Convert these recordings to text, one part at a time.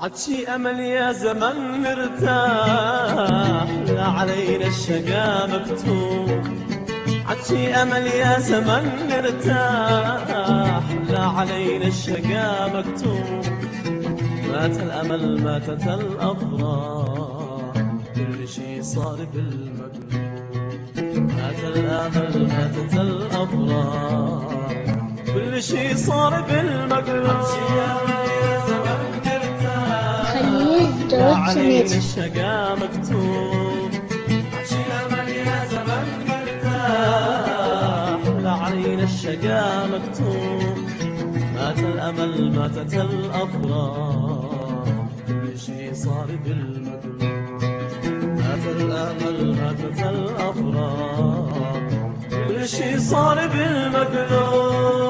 عطشي أمل يا زمن نرتاح، لا علينا الشقا مكتوب. عطشي أمل يا زمن نرتاح، لا علينا الشقا مكتوب. مات الأمل ماتت الأفراح، كل شي صار بالمقلوب. مات الأمل ماتت الأفراح، كل شي صار بالمقلوب. لا علينا الشقا مكتوب. عطشي أمل يا زمن نرتاح، لا علينا الشقا مكتوب. مات الأمل ماتت الأفراح، كل شي صار بالمقلوب. مات الأمل ماتت الأفراح، كل شي صار بالمقلوب.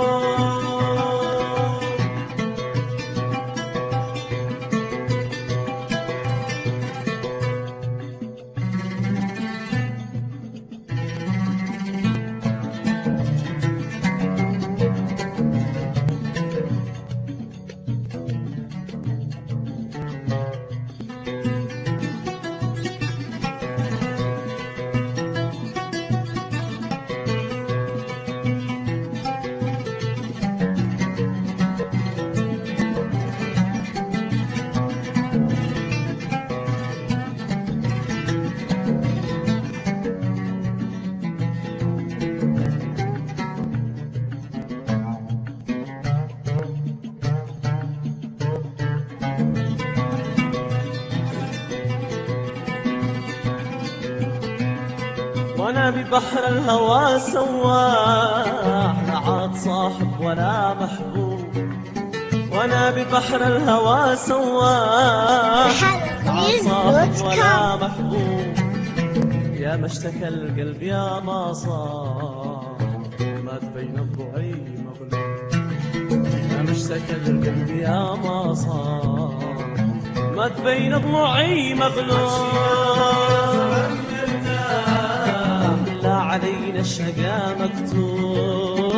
وانا ببحر الهوى سواح، لا عاد صاحب ولا محبوب. وانا ببحر الهوى سواح، لا عاد صاحب ولا محبوب. يا ما اشتكى القلب يا ما صار، مات بين الضعي مغلوب. يا ما اشتكى القلب يا ما صار، مات بين ضلوعي مغلوب. لا علينا الشقا مكتوب.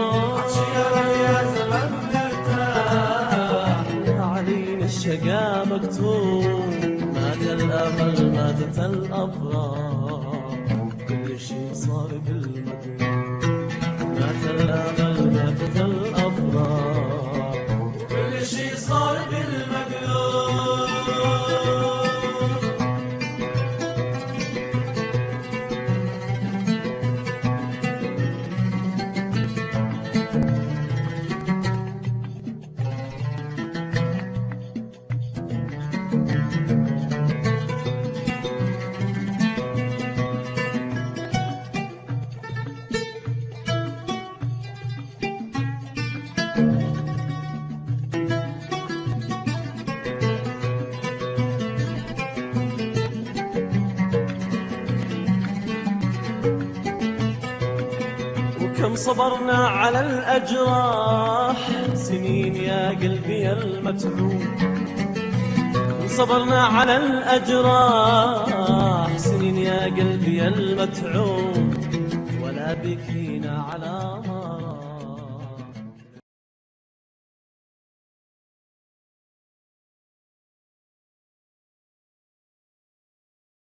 يا زمن نرتاح، لا علينا الشقا مكتوب. مات الأمل ماتت الأفراح، كل شي صار بالمقلوب. مات الأمل ماتت الأفراح، كل شي صار بالمقلوب. كم صبرنا على الأجراح، سنين يا قلبي المتعوب. كم صبرنا على الأجراح، سنين يا قلبي المتعوب. ولا بكينا على